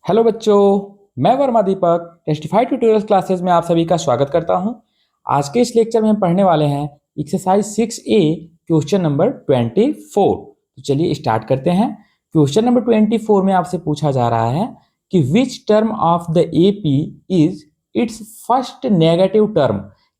Hello बच्चों, मैं वर्मा दीपक testified tutorial classes में आप सभी का स्वागत करता हूं। आज के इस लेक्चर में हम पढ़ने वाले हैं एक्सरसाइज 6A क्वेश्चन नंबर 24। तो चलिए स्टार्ट करते हैं। क्वेश्चन नंबर 24 में आपसे पूछा जा रहा है कि which term of the AP is it's first negative term.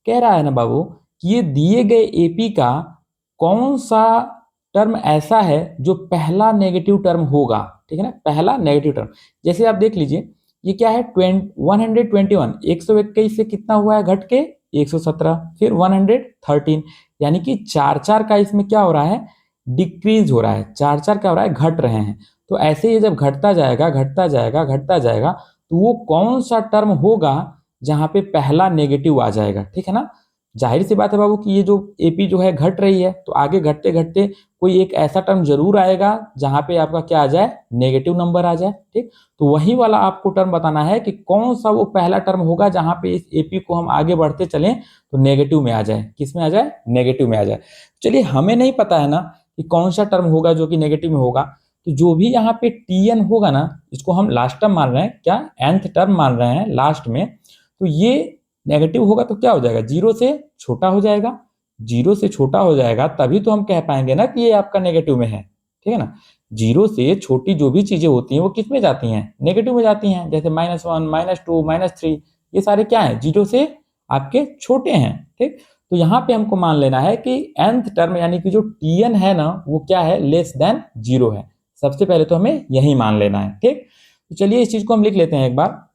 कह रहा है ना बाबू कि ये दिए गए एपी का कौन सा टर्म ऐसा है जो पहला नेगेटिव टर्म होगा। ठीक है ना, पहला नेगेटिव टर्म। जैसे आप देख लीजिए ये क्या है 121, 121 से कितना हुआ है घट के 117, फिर 113, यानी कि चार चार का इसमें क्या हो रहा है, डिक्रीज हो रहा है। चार चार क्या हो रहा है, घट रहे हैं। तो ऐसे ही जब घटता जाएगा घटता जाएगा घटता जाएगा तो वो कौन सा टर्म होगा जहां पे पहला नेगेटिव आ जाएगा। ठीक है ना, जाहिर सी बात है बाबू कि ये जो एपी जो है घट रही है तो आगे घटते घटते कोई एक ऐसा टर्म जरूर आएगा जहां पे आपका क्या आ जाए, नेगेटिव नंबर आ जाए। ठीक, तो वही वाला आपको टर्म बताना है कि कौन सा वो पहला टर्म होगा जहां पे इस एपी को हम आगे बढ़ते चलें तो नेगेटिव में आ जाए। किस में आ जाए, नेगेटिव में आ जाए। चलिए हमें नहीं पता है ना कि कौन सा टर्म होगा जो कि नेगेटिव में होगा, तो जो भी यहाँ पे टी एन होगा ना, इसको हम लास्ट टर्म मान रहे हैं, क्या nth टर्म मान रहे हैं लास्ट में, तो ये नेगेटिव होगा तो क्या हो जाएगा, जीरो से छोटा हो जाएगा। जीरो से छोटा हो जाएगा तभी तो हम कह पाएंगे ना कि ये आपका नेगेटिव में है। ठीक है ना, जीरो से छोटी जो भी चीजें होती हैं वो किस में जाती हैं, नेगेटिव में जाती हैं। जैसे -1, -2, -3, ये सारे क्या है, जीरो से आपके छोटे हैं। ठीक, तो यहाँ पे हमको मान लेना है कि nth टर्म यानी कि जो टी एन है ना वो क्या है, लेस देन जीरो है। सबसे पहले तो हमें यही मान लेना है। ठीक, तो चलिए इस चीज को हम लिख लेते हैं एक बार।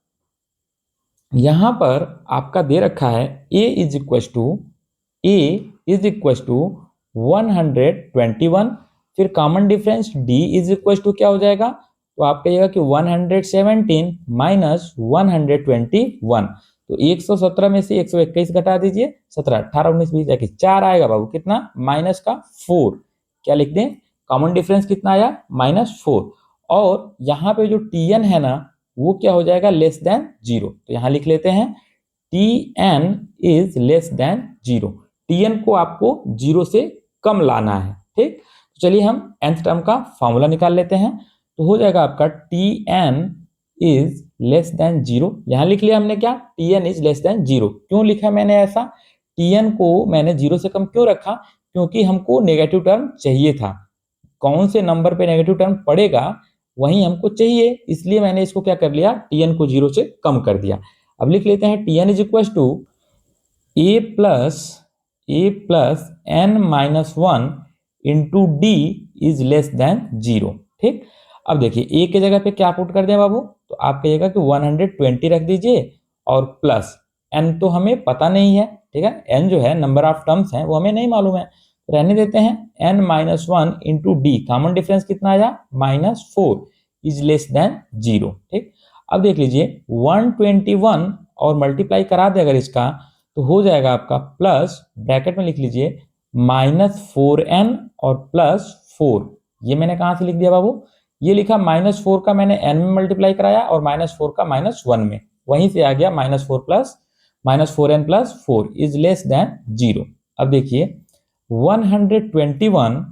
यहां पर आपका दे रखा है a इज इक्व टू 121, फिर common difference d is equal to क्या हो जाएगा, तो आप कहिएगा कि 117 माइनस 121। तो 117 में से 121 घटा दीजिए, 17, 18, 19, 20 जाके 4 आएगा बाबू, कितना, माइनस का 4। क्या लिख दें, कॉमन डिफरेंस कितना आया, -4। और यहाँ पे जो टी एन है ना वो क्या हो जाएगा, लेस देन जीरो। तो यहां लिख लेते हैं T N is less than zero. T N को आपको जीरो से कम लाना है। ठीक, तो चलिए हम nth टर्म का फॉर्मूला निकाल लेते हैं। तो हो जाएगा आपका T N is less than zero. यहां लिख लिया हमने क्या, T N is less than zero. क्यों लिखा मैंने ऐसा, टी एन को मैंने जीरो से कम क्यों रखा, क्योंकि हमको नेगेटिव टर्म चाहिए था। कौन से नंबर पे नेगेटिव टर्म पड़ेगा वही हमको चाहिए, इसलिए मैंने इसको क्या कर लिया, टी एन को जीरो से कम कर दिया। अब लिख लेते हैं T N is equal to A plus N minus one into D is less than zero. ठीक, अब देखिए ए के जगह पे क्या पुट कर दें बाबू, तो आप कहिएगा कि 120 रख दीजिए और प्लस एन तो हमें पता नहीं है। ठीक है, एन जो है नंबर ऑफ टर्म्स हैं वो हमें नहीं मालूम है, रहने देते हैं। N minus one into D, common difference कितना आया, -4 इज लेस देन जीरो। ठीक, अब देख लीजिए 121 और मल्टीप्लाई करा दे अगर इसका तो हो जाएगा आपका प्लस, ब्रैकेट में लिख लीजिए -4n और +4। ये मैंने कहां से लिख दिया बाबू, ये लिखा -4 का मैंने n में मल्टीप्लाई कराया और -4 का -1 में, वहीं से आ गया -4n + 4 is less than zero. अब देखिए 121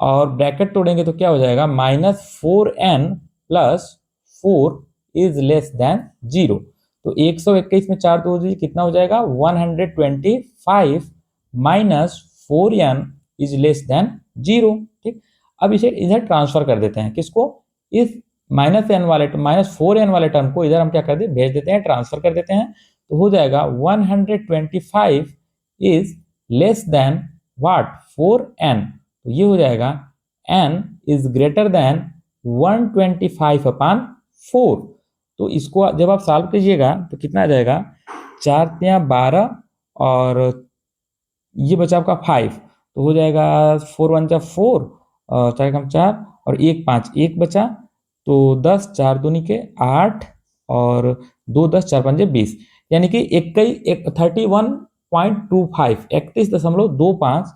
और ब्रैकेट तोड़ेंगे तो क्या हो जाएगा, -4n + 4 is less than zero. तो 121 में 4 दो दीजिए, कितना हो जाएगा, 125 minus 4n is less than zero. ठीक, अब इसे इधर ट्रांसफर कर देते हैं, किसको, इस -4n वाले टर्म को इधर हम क्या कर दे, भेज देते हैं, ट्रांसफर कर देते हैं। तो हो जाएगा 125 is less then what, 4n। तो ये हो जाएगा n इज ग्रेटर देन 125/4। तो इसको जब आप सॉल्व कीजिएगा तो कितना आ जाएगा, 4 या 12 और ये बचा आपका 5, तो हो जाएगा 4 1 जा 4 और 4 कम 4 और 1 5, 1 बचा तो 10, 4 दूनी के 8 और 2 10, 4 5 20, यानी कि 31.25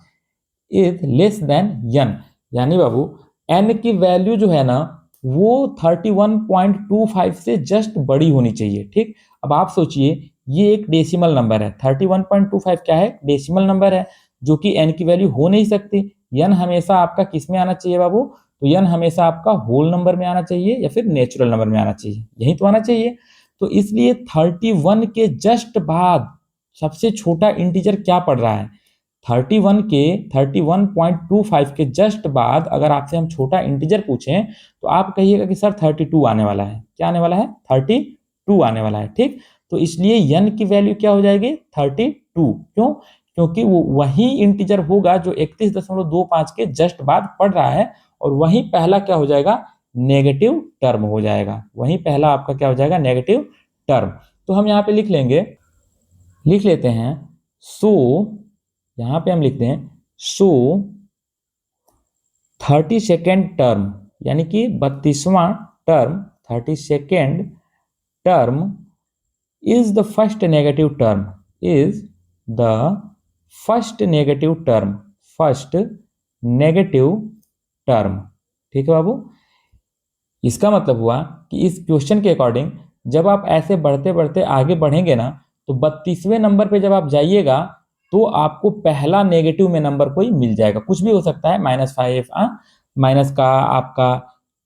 इज लेस देन n। यानी बाबू n की वैल्यू जो है ना वो 31.25 से जस्ट बड़ी होनी चाहिए। ठीक, अब आप सोचिए ये एक डेसिमल नंबर है, 31.25 क्या है, डेसिमल नंबर है, जो कि n की वैल्यू हो नहीं सकती। n हमेशा आपका किस में आना चाहिए बाबू, तो n हमेशा आपका होल नंबर में आना चाहिए या फिर नेचुरल नंबर में आना चाहिए, यही तो आना चाहिए। तो इसलिए 31 के जस्ट बाद सबसे छोटा इंटीजर क्या पड़ रहा है, 31 के 31.25 के जस्ट बाद अगर आपसे हम छोटा इंटीजर पूछें तो आप कहिएगा कि सर 32 आने वाला है। क्या आने वाला है? 32 आने वाला है, ठीक। तो इसलिए n की वैल्यू क्या हो जाएगी? 32। क्यों? क्योंकि वो वही इंटीजर होगा जो 31.25 के जस्ट बाद पड़ रहा है, और वही पहला क्या हो जाएगा? नेगेटिव टर्म हो जाएगा। वही पहला आपका क्या हो जाएगा? Negative term. तो हम यहाँ पे लिख लेते हैं सो, यहाँ पे हम लिखते हैं सो 32nd टर्म, यानी कि 32वां term, 32nd term is the first negative term, is the first negative term, first negative term। ठीक है बाबू, इसका मतलब हुआ कि इस क्वेश्चन के अकॉर्डिंग जब आप ऐसे बढ़ते बढ़ते आगे बढ़ेंगे ना, तो 32वें नंबर पे जब आप जाइएगा तो आपको पहला नेगेटिव में नंबर कोई मिल जाएगा। कुछ भी हो सकता है, -5, माइनस का आपका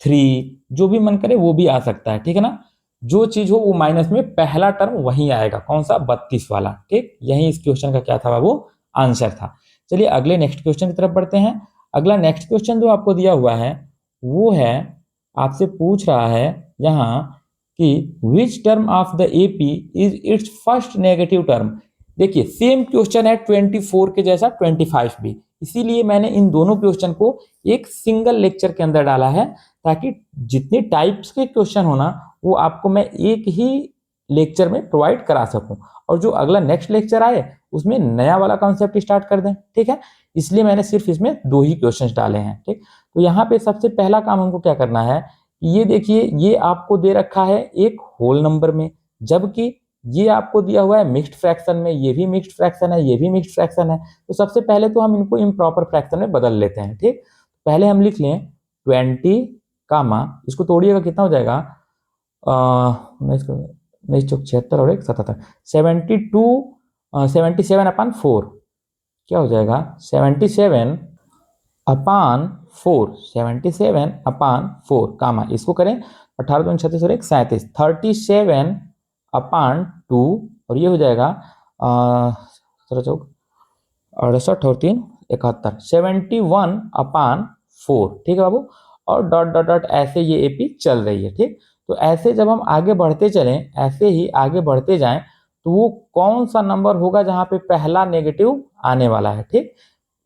3, जो भी मन करे वो भी आ सकता है, ठीक है ना। जो चीज हो वो माइनस में पहला टर्म वही आएगा, कौन सा? 32 वाला, ठीक। यही इस क्वेश्चन का क्या था बाबू? आंसर था। चलिए अगले नेक्स्ट क्वेश्चन की तरफ बढ़ते हैं। अगला नेक्स्ट क्वेश्चन जो आपको दिया हुआ है वो है, आपसे पूछ रहा है यहाँ कि which term of the AP is it's first negative term. देखिए सेम क्वेश्चन है 24 के जैसा 25 भी, इसीलिए मैंने इन दोनों क्वेश्चन को एक सिंगल लेक्चर के अंदर डाला है, ताकि जितने टाइप्स के क्वेश्चन हो ना वो आपको मैं एक ही लेक्चर में प्रोवाइड करा सकूं, और जो अगला नेक्स्ट लेक्चर आए उसमें नया वाला कॉन्सेप्ट स्टार्ट कर दें, ठीक है। इसलिए मैंने सिर्फ इसमें 2 ही क्वेश्चंस डाले हैं, ठीक। तो यहाँ पे सबसे पहला काम हमको क्या करना है, ये देखिए ये आपको दे रखा है एक होल नंबर में, जबकि ये आपको दिया हुआ है मिक्स्ड फ्रैक्शन में, ये भी मिक्स्ड फ्रैक्शन है, ये भी मिक्स्ड फ्रैक्शन है। तो सबसे पहले तो हम इनको इम्प्रॉपर फ्रैक्शन में बदल लेते हैं, ठीक। पहले हम लिख लें 20 कामा, इसको तोड़िएगा कितना हो जाएगा? 1976 और 177, 77/4 क्या हो जाएगा? 77/4 कामा, इसको करें 18 दूनी 36 और 1 37, 37/2, और ये हो जाएगा 68 और 3 71, 71/4, ठीक है बाबू। और डॉट डॉट डॉट ऐसे ये एपी चल रही है, ठीक। तो ऐसे जब हम आगे बढ़ते चलें, ऐसे ही आगे बढ़ते जाएं, तो वो कौन सा नंबर होगा जहां पे पहला नेगेटिव आने वाला है, ठीक।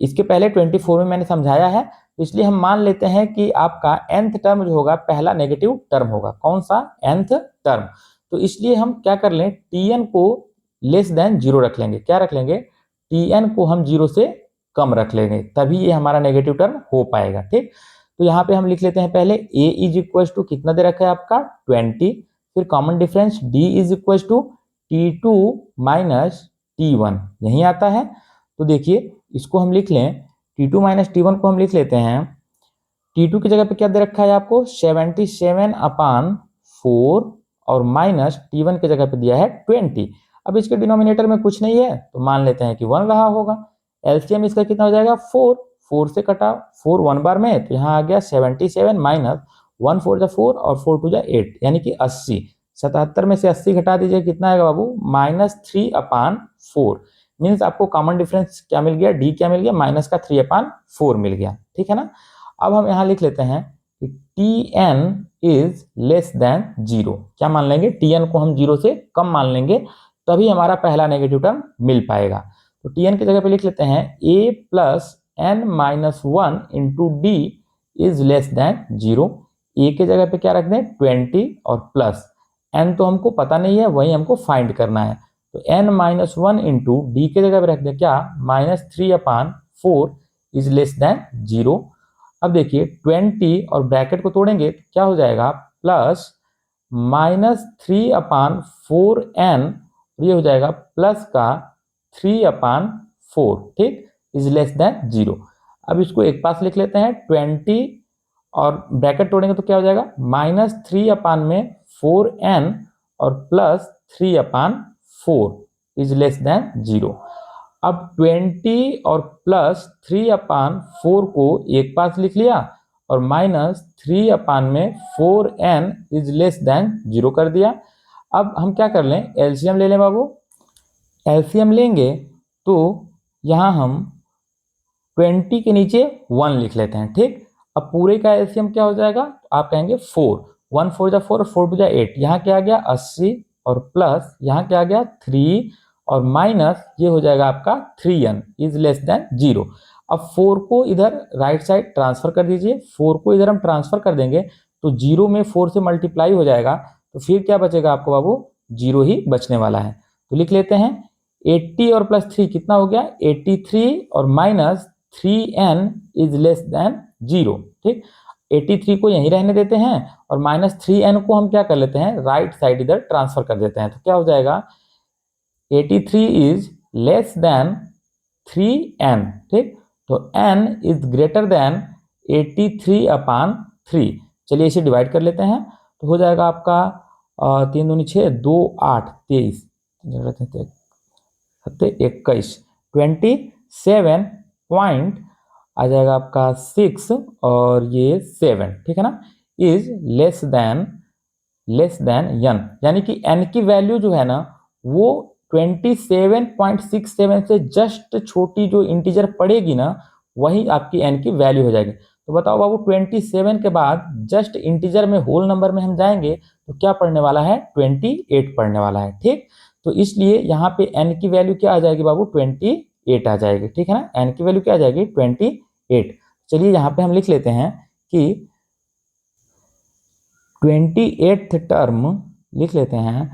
इसके पहले 24 में मैंने समझाया है, तो इसलिए हम मान लेते हैं कि आपका nth टर्म जो होगा पहला नेगेटिव टर्म होगा। कौन सा? nth term. तो इसलिए हम क्या कर लें, tn को लेस देन 0 रख लेंगे। क्या रख लेंगे? tn को हम 0 से कम रख लेंगे, तभी ये हमारा नेगेटिव टर्म हो पाएगा, ठीक। तो यहाँ पे हम लिख लेते हैं पहले a इज इक्वल टू कितना दे रखा है आपका? 20, फिर common difference d is equal to t2 minus t1, यही आता है। तो देखिए इसको हम लिख लें, t2 माइनस t1 को हम लिख लेते हैं, t2 की जगह पे क्या दे रखा है आपको? 77/4, और माइनस t1 की जगह पे दिया है 20। अब इसके डिनोमिनेटर में कुछ नहीं है तो मान लेते हैं कि 1 रहा होगा। एलसीएम इसका कितना हो जाएगा? 4 से कटा 4 1 बार में, तो यहाँ आ गया 77 माइनस 1 4 4 और 4 2 8, यानी कि 80। 77 में से 80 घटा दीजिए, कितना आएगा बाबू? -3/4। मीन्स आपको कॉमन डिफरेंस क्या मिल गया? डी क्या मिल गया? माइनस का 3/4 मिल गया, ठीक है ना। अब हम यहाँ लिख लेते हैं कि tn इज लेस देन 0। क्या मान लेंगे? tn को हम 0 से कम मान लेंगे, तभी हमारा पहला नेगेटिव टर्म मिल पाएगा। तो tn की जगह पे लिख लेते हैं a plus n minus 1 into D is less then 0। a के जगह पे क्या रख दें? 20, और प्लस n तो हमको पता नहीं है, वही हमको फाइंड करना है। तो n माइनस 1 इंटू डी के जगह पे रख दें क्या? -3/4 इज लेस देन 0। अब देखिए 20 और ब्रैकेट को तोड़ेंगे तो क्या हो जाएगा? प्लस -3/4n, ये हो जाएगा प्लस का 3/4, ठीक, इज लेस देन 0। अब इसको एक पास लिख लेते हैं, 20 और ब्रैकेट तोड़ेंगे तो क्या हो जाएगा? -3/4n और प्लस 3/4 इज लेस देन 0। अब 20 और प्लस 3/4 को एक पास लिख लिया, और माइनस 3 में 4n इज लेस देन 0 कर दिया। अब हम क्या कर लें, एलसीएम ले लें बाबू। एलसीएम लेंगे तो यहाँ हम 20 के नीचे 1 लिख लेते हैं, ठीक। अब पूरे का एलसीएम क्या हो जाएगा, आप कहेंगे 4, 1 4 जा 4 और 4 2 जा 8, यहाँ क्या आ गया 80 और प्लस यहाँ क्या आ गया 3 और माइनस ये हो जाएगा आपका 3n इज लेस देन 0। अब 4 को इधर राइट साइड ट्रांसफर कर दीजिए, 4 को इधर हम ट्रांसफर कर देंगे तो 0 में 4 से मल्टीप्लाई हो जाएगा, तो फिर क्या बचेगा आपको बाबू, 0 ही बचने वाला है। तो लिख लेते हैं 80 और प्लस 3 कितना हो गया 83 और minus 3n is less then 0, ठीक। 83 को यहीं रहने देते हैं और माइनस 3n को हम क्या कर लेते हैं, राइट साइड इधर ट्रांसफर कर देते हैं, तो क्या हो जाएगा 83 इज लेस देन 3n, ठीक। तो n इज ग्रेटर देन 83/3। चलिए इसे डिवाइड कर लेते हैं, तो हो जाएगा आपका 3 दूनी 6 2 8 23 21 27 पॉइंट आ जाएगा आपका 6 और ये 7, ठीक है ना, इज लेस देन n, यानी कि n की वैल्यू जो है ना वो 27.67 से जस्ट छोटी जो इंटीजर पड़ेगी ना वही आपकी n की वैल्यू हो जाएगी। तो बताओ बाबू 27 के बाद जस्ट इंटीजर में होल नंबर में हम जाएंगे तो क्या पढ़ने वाला है 28 पढ़ने वाला है, ठीक। तो इसलिए यहाँ पे n की वैल्यू क्या आ जाएगी बाबू 28 आ जाएगी, ठीक है ना, n की वैल्यू क्या आ जाएगी 28। चलिए यहाँ पे हम लिख लेते हैं कि 28th टर्म लिख लेते हैं,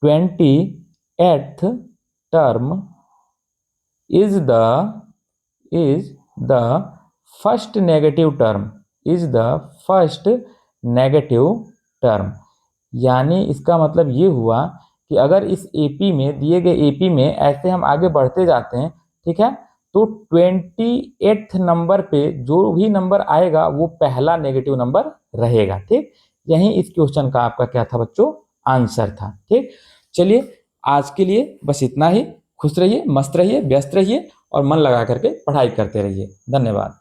28th term is the first negative term, is the first negative term. यानी इसका मतलब ये हुआ कि अगर इस एपी में दिए गए एपी में ऐसे हम आगे बढ़ते जाते हैं, ठीक है, तो 28th नंबर पे जो भी नंबर आएगा वो पहला नेगेटिव नंबर रहेगा, ठीक। यही इस क्वेश्चन का आपका क्या था बच्चों, आंसर था, ठीक। चलिए आज के लिए बस इतना ही। खुश रहिए, मस्त रहिए, व्यस्त रहिए और मन लगा करके पढ़ाई करते रहिए। धन्यवाद।